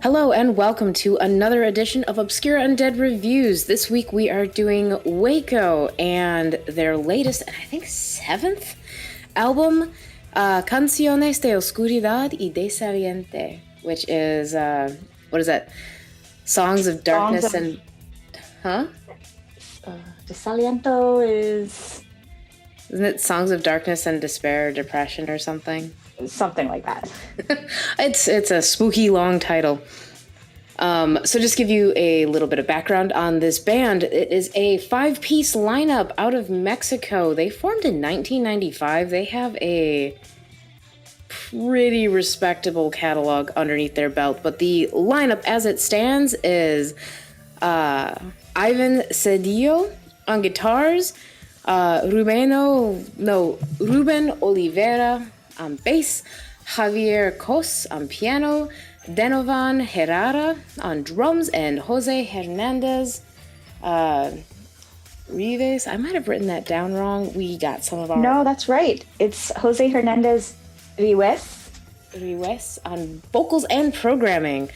Hello and welcome to another edition of Obscura Undead Reviews. This week we are doing Hueco and their latest, and I think 7th album, Canciones de Oscuridad y Desaliento, which is, what is that? Songs of Darkness and... Huh? Desaliento is... Isn't it Songs of Darkness and Despair or Depression or something? Something like that. It's a spooky long title. So just give you a little bit of background on this band. It is a 5-piece lineup out of Mexico. They formed in 1995. They have a pretty respectable catalog underneath their belt, but the lineup as it stands is Ivan Cedillo on guitars, Ruben Oliveira on bass, Javier Cos on piano, Denovan Herrera on drums, and Jose Hernandez Rives. I might have written that down wrong. We got some of our... No, that's right. It's Jose Hernandez Rives on vocals and programming.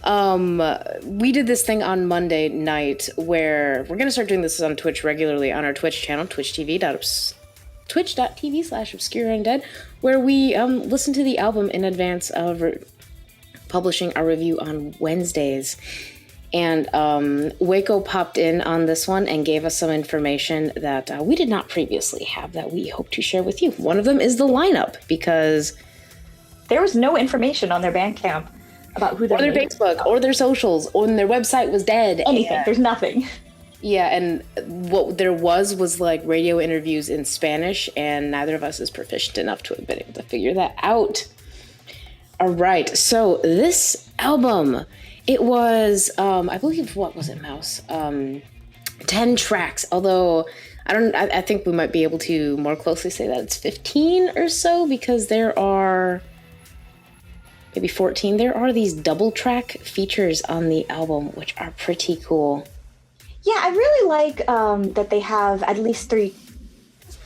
We did this thing on Monday night where we're going to start doing this on Twitch regularly on our Twitch channel, twitch.tv/obscureundead, where we listen to the album in advance of publishing our review on Wednesdays. And Hueco popped in on this one and gave us some information that we did not previously have that we hope to share with you. One of them is the lineup, because there was no information on their Bandcamp about who or their Facebook or their socials, or their website was dead. Anything. There's nothing. Yeah, and what there was like radio interviews in Spanish, and neither of us is proficient enough to have been able to figure that out. All right, so this album, it was, I believe, what was it, Maus? 10 tracks, although I think we might be able to more closely say that it's 15 or so, because there are maybe 14. There are these double track features on the album, which are pretty cool. Yeah, I really like that they have at least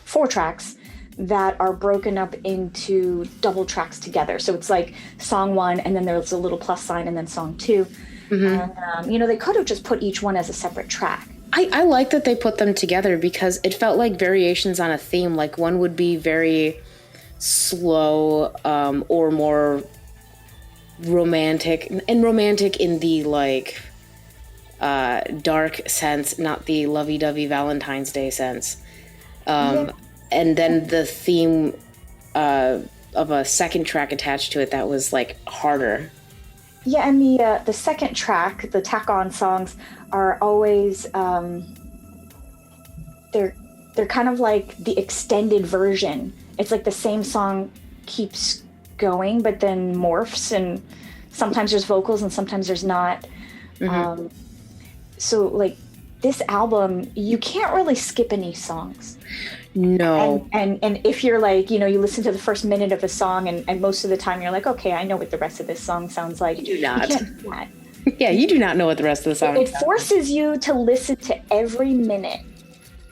4 tracks that are broken up into double tracks together. So it's like song 1, and then there's a little plus sign, and then song 2. Mm-hmm. And, they could have just put each one as a separate track. I like that they put them together because it felt like variations on a theme. Like one would be very slow or more romantic, and romantic in the like dark sense, not the lovey-dovey Valentine's Day sense. Yeah. And then the theme of a second track attached to it that was like harder. Yeah, and the second track, the tack-on songs, are always they're kind of like the extended version. It's like the same song keeps going, but then morphs, and sometimes there's vocals and sometimes there's not. Mm-hmm. So like this album, you can't really skip any songs. No. And if you're like, you listen to the first minute of a song and most of the time you're like, okay, I know what the rest of this song sounds like. You do not. You can't do that. Yeah, you do not know what the rest of the song It forces you to listen to every minute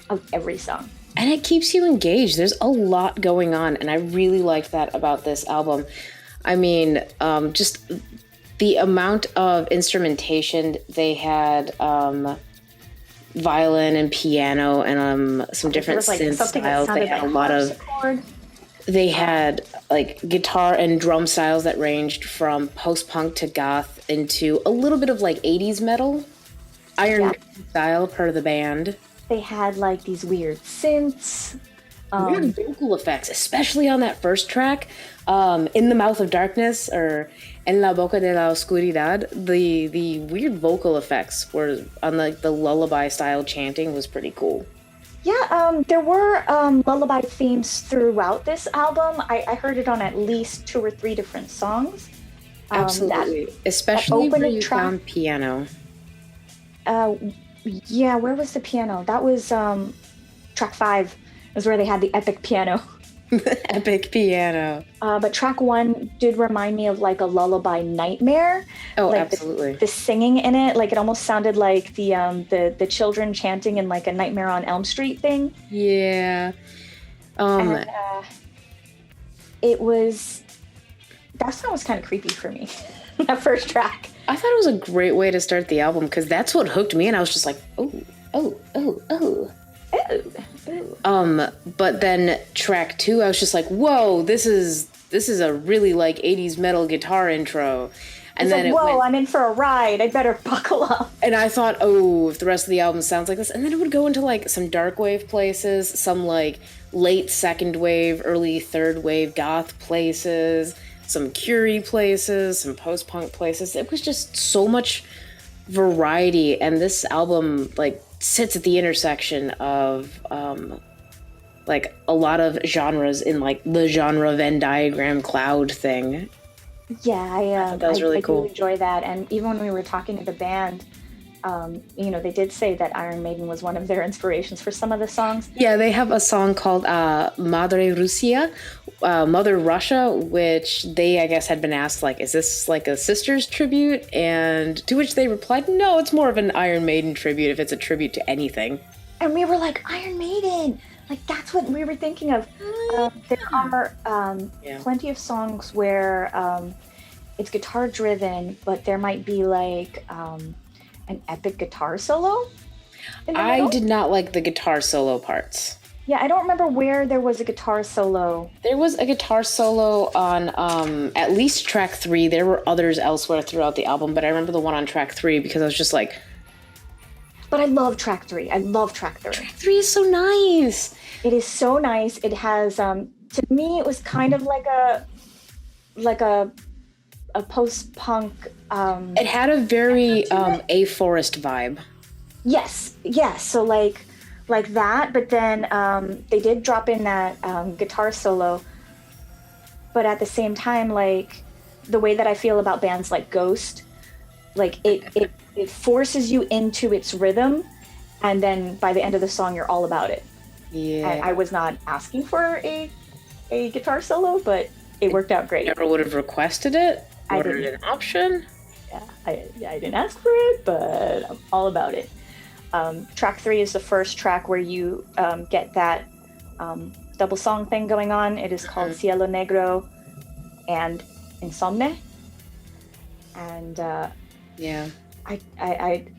of every song. And it keeps you engaged. There's a lot going on, and I really like that about this album. I mean, just the amount of instrumentation they had, violin and piano and some different synth styles. They had a lot of. They had like guitar and drum styles that ranged from post-punk to goth into a little bit of like 80s metal, Iron Maiden style, part of the band. They had like these weird synths. Weird vocal effects, especially on that first track, In the Mouth of Darkness, or En la Boca de la Oscuridad. The weird vocal effects were on like the lullaby style chanting was pretty cool. Yeah, there were lullaby themes throughout this album. I heard it on at least 2 or 3 different songs. Absolutely, especially where you found piano. Yeah, where was the piano? That was track 5. Is where they had the epic piano. Epic piano. But track 1 did remind me of like a lullaby nightmare. Oh, like absolutely. The singing in it, like it almost sounded like the children chanting in like a Nightmare on Elm Street thing. Yeah. And, it was, that song was kind of creepy for me. That first track. I thought it was a great way to start the album because that's what hooked me, and I was just like, but then track 2, I was just like, whoa, this is a really like 80s metal guitar intro. And then I'm in for a ride. I better buckle up. And I thought, if the rest of the album sounds like this, and then it would go into like some dark wave places, some like late second wave, early third wave goth places, some Curie places, some post-punk places. It was just so much variety, and this album like sits at the intersection of like a lot of genres in like the genre Venn diagram cloud thing. Yeah, that was really cool. I do enjoy that, and even when we were talking to the band, they did say that Iron Maiden was one of their inspirations for some of the songs. Yeah, they have a song called Madre Rusia, Mother Russia, which they, I guess, had been asked, like, is this like a sister's tribute? And to which they replied, no, it's more of an Iron Maiden tribute if it's a tribute to anything. And we were like, Iron Maiden! Like, that's what we were thinking of. There are plenty of songs where it's guitar-driven, but there might be, like, an epic guitar solo in the middle. I did not like the guitar solo parts. Yeah, I don't remember where there was a guitar solo. There was a guitar solo on at least track 3. There were others elsewhere throughout the album, but I remember the one on track 3 because I was just like... But I love track 3. I love track 3. Track 3 is so nice. It is so nice. It has, to me, it was kind of like a post-punk... it had a very A Forest vibe. Yes. So like that, but then they did drop in that guitar solo. But at the same time, like the way that I feel about bands like Ghost, like it forces you into its rhythm, and then by the end of the song, you're all about it. Yeah. I was not asking for a guitar solo, but it worked out great. You never would have requested it? I Ordered didn't. an option? Yeah, I didn't ask for it, but I'm all about it. Track 3 is the first track where you get that double song thing going on. It is called Cielo Negro and Insomne. And I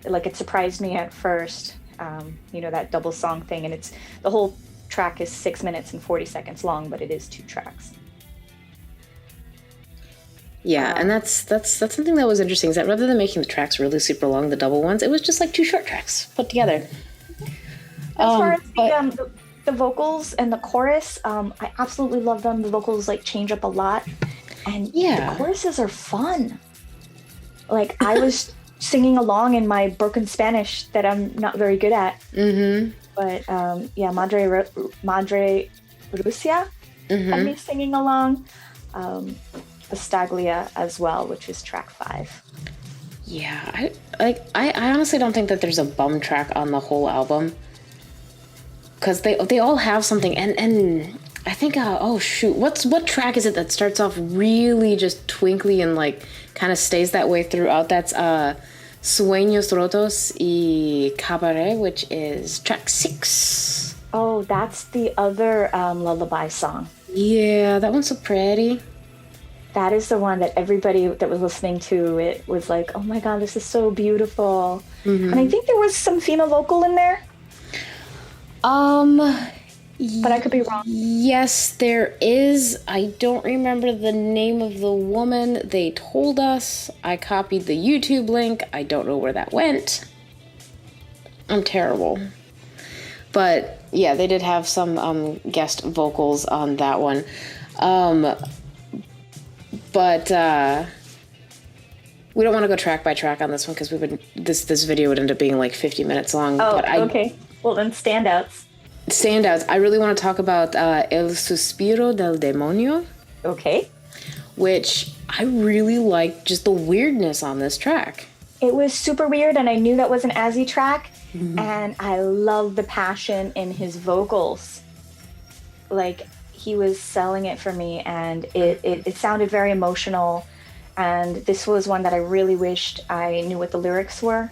like, it surprised me at first, that double song thing. And it's the whole track is 6 minutes and 40 seconds long, but it is 2 tracks. Yeah, and that's something that was interesting, is that rather than making the tracks really super long, the double ones, it was just like 2 short tracks put together. As far as the vocals and the chorus, I absolutely love them. The vocals like change up a lot, and the choruses are fun. Like, I was singing along in my broken Spanish that I'm not very good at. Mm-hmm. But Madre Rusia had me singing along. Estaglia as well, which is track 5. Yeah, I honestly don't think that there's a bum track on the whole album, because they all have something, and I think what track is it that starts off really just twinkly and like kind of stays that way throughout? That's Sueños Rotos y Cabaret, which is track 6. Oh, that's the other lullaby song. Yeah, that one's so pretty. That is the one that everybody that was listening to it was like, oh my God, this is so beautiful. Mm-hmm. And I think there was some female vocal in there. But I could be wrong. Yes, there is. I don't remember the name of the woman. They told us. I copied the YouTube link. I don't know where that went. I'm terrible. But yeah, they did have some guest vocals on that one. But we don't want to go track by track on this one, because this video would end up being like 50 minutes long. Oh, okay. Well, then standouts. I really want to talk about El Suspiro del Demonio. Okay. Which I really like, just the weirdness on this track. It was super weird, and I knew that was an Azy track, and I love the passion in his vocals. Like, he was selling it for me, and it sounded very emotional, and this was one that I really wished I knew what the lyrics were.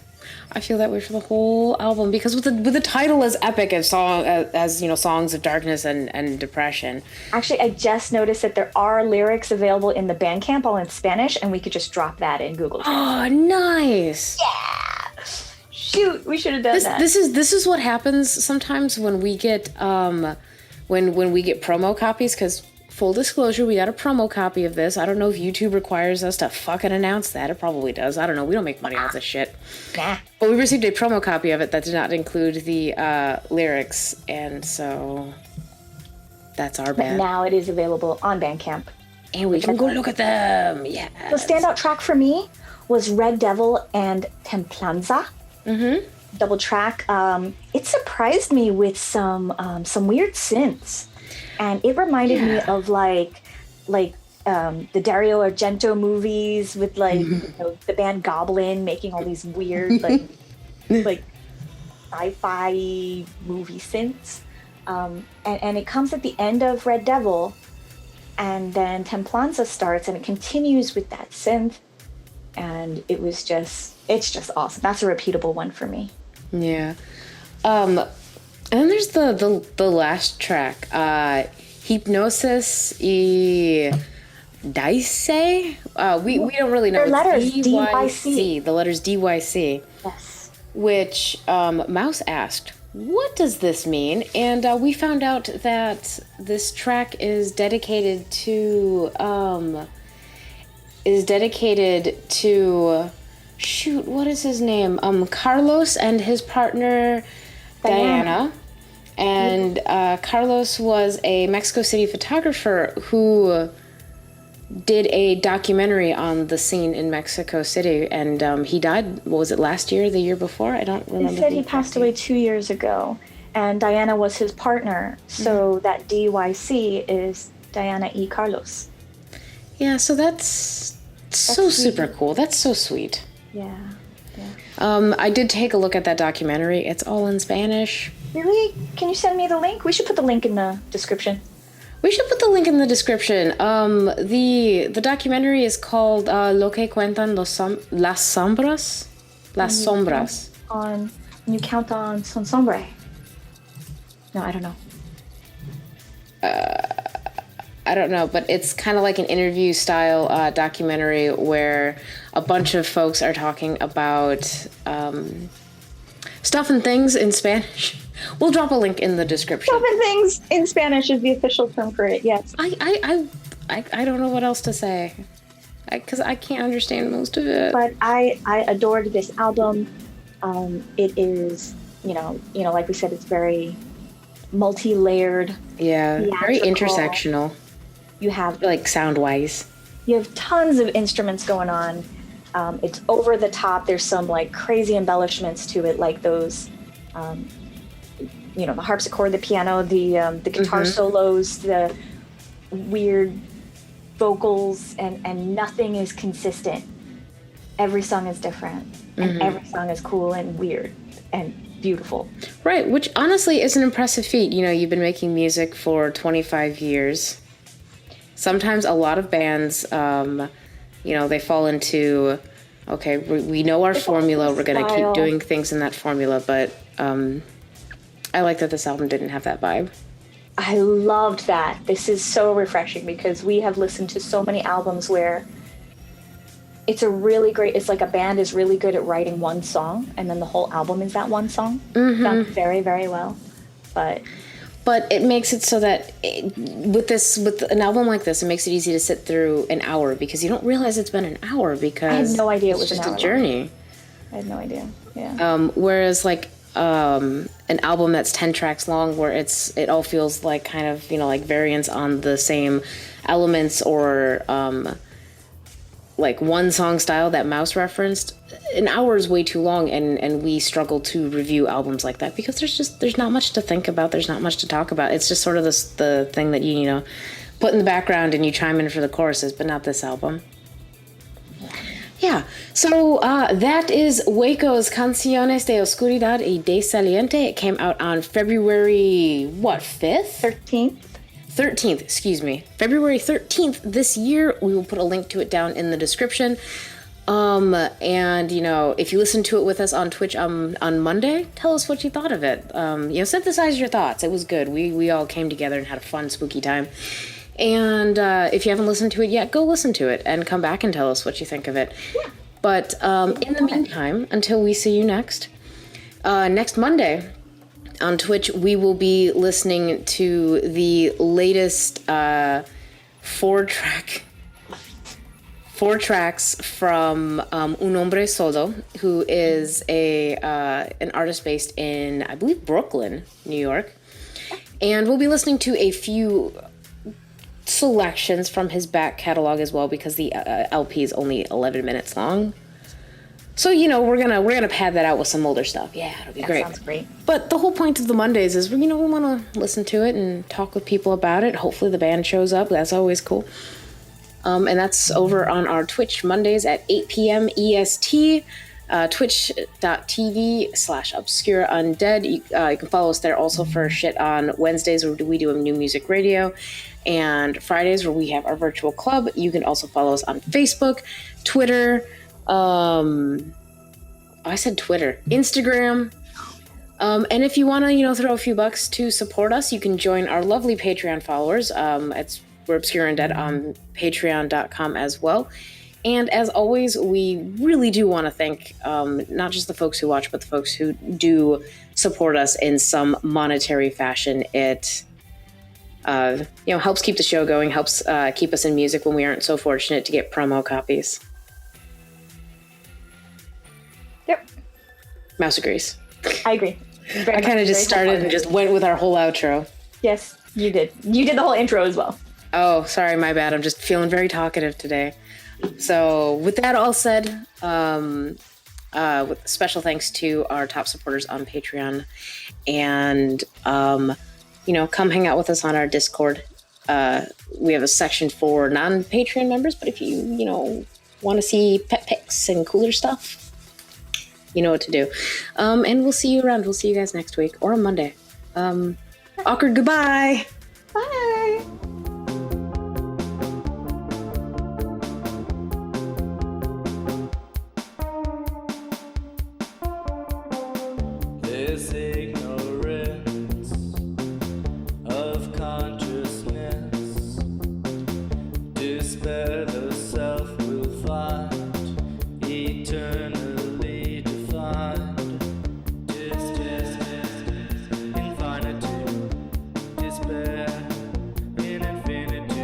I feel that way for the whole album because with the title as epic as songs of darkness and depression. Actually, I just noticed that there are lyrics available in the Bandcamp all in Spanish, and we could just drop that in Google Translate. Oh, nice! Yeah. Shoot, we should have done that. This is what happens sometimes when we get when we get promo copies, because full disclosure, we got a promo copy of this. I don't know if YouTube requires us to fucking announce that. It probably does. I don't know. We don't make money off this shit. Nah. But we received a promo copy of it that did not include the lyrics, and so that's our bad. But now it is available on Bandcamp. And we can go look at them. Yeah. The standout track for me was Red Devil and Templanza. Mm-hmm. Double track. It surprised me with some weird synths. And it reminded me of like the Dario Argento movies with the band Goblin making all these weird like sci-fi movie synths. And it comes at the end of Red Devil, and then Templanza starts, and it continues with that synth, and it's just awesome. That's a repeatable one for me. Yeah. And then there's the last track, Hypnosis y Dice. We don't really know. They're letters, DYC. The letters DYC. Yes. Which Maus asked, what does this mean? And we found out that this track is dedicated to shoot, what is his name? Carlos and his partner Diana. And Carlos was a Mexico City photographer who did a documentary on the scene in Mexico City, and he died, what was it, last year, the year before? I don't remember. He said he passed away 2 years ago, and Diana was his partner, so that DYC is Diana E. Carlos. Yeah, so that's so sweet. Super cool. That's so sweet. Yeah. I did take a look at that documentary. It's all in Spanish. Really? Can you send me the link? We should put the link in the description. We should put the link in the description. The documentary is called Lo que cuentan las sombras. Las sombras. When you count on son sombre. No, I don't know. I don't know, but it's kind of like an interview style documentary where a bunch of folks are talking about stuff and things in Spanish. We'll drop a link in the description. Stuff and things in Spanish is the official term for it, yes. I don't know what else to say, because I can't understand most of it. But I adored this album. It is, like we said, it's very multi-layered. Yeah, very intersectional. You have sound-wise. You have tons of instruments going on. It's over the top. There's some crazy embellishments to it, like those, the harpsichord, the piano, the guitar solos, the weird vocals, and nothing is consistent. Every song is different, and every song is cool and weird and beautiful. Right, which honestly is an impressive feat. You've been making music for 25 years. Sometimes a lot of bands, they fall into, okay, we know our formula, we're going to keep doing things in that formula, but I like that this album didn't have that vibe. I loved that. This is so refreshing because we have listened to so many albums where it's like a band is really good at writing one song and then the whole album is that one song. Done very, very well. But it makes it so that with an album like this, it makes it easy to sit through an hour because you don't realize it's been an hour because I had no idea it was just a journey. I had no idea. Yeah. Whereas an album that's 10 tracks long, where it all feels like kind of variants on the same elements or one song style that Maus referenced. An hour is way too long, and we struggle to review albums like that because there's not much to think about, there's not much to talk about. It's just sort of the thing that you put in the background and you chime in for the choruses, but not this album. Yeah, so that is Hueco's Canciones de Oscuridad y Desaliento. It came out on February 5th? 13th, excuse me. February 13th this year. We will put a link to it down in the description. And, you know, if you listen to it with us on Twitch on Monday, tell us what you thought of it. You know, synthesize your thoughts. It was good. We all came together and had a fun, spooky time. And if you haven't listened to it yet, go listen to it and come back and tell us what you think of it. Yeah. But in the meantime, until we see you next Monday on Twitch, we will be listening to the latest 4 tracks from Un Hombre Solo, who is an artist based in, I believe, Brooklyn, New York. And we'll be listening to a few selections from his back catalog as well, because the LP is only 11 minutes long. So, you know, we're gonna pad that out with some older stuff. Yeah, it'll be great. Sounds great. But the whole point of the Mondays is, you know, we want to listen to it and talk with people about it. Hopefully the band shows up. That's always cool. And that's over on our Twitch Mondays at 8 p.m. EST, twitch.tv/Obscura Undead. You can follow us there also for shit on Wednesdays, where we do a New Music Radio, and Fridays, where we have our virtual club. You can also follow us on Facebook, Twitter, I said Twitter, Instagram. And if you want to, you know, throw a few bucks to support us, you can join our lovely Patreon followers. We're Obscura Undead on patreon.com as well. And as always, we really do want to thank not just the folks who watch, but the folks who do support us in some monetary fashion. It you know, helps keep the show going, helps keep us in music when we aren't so fortunate to get promo copies. Yep. Maus agrees. I agree. I kind of just started and just went with our whole outro. Yes, you did. You did the whole intro as well. Oh, sorry, my bad. I'm just feeling very talkative today. So with that all said, with special thanks to our top supporters on Patreon, and you know, come hang out with us on our Discord. We have a section for non-Patreon members, but if you know, want to see pet pics and cooler stuff, you know what to do. And we'll see you around. We'll see you guys next week or on Monday. Awkward goodbye. Bye. This ignorance of consciousness, despair the self will find.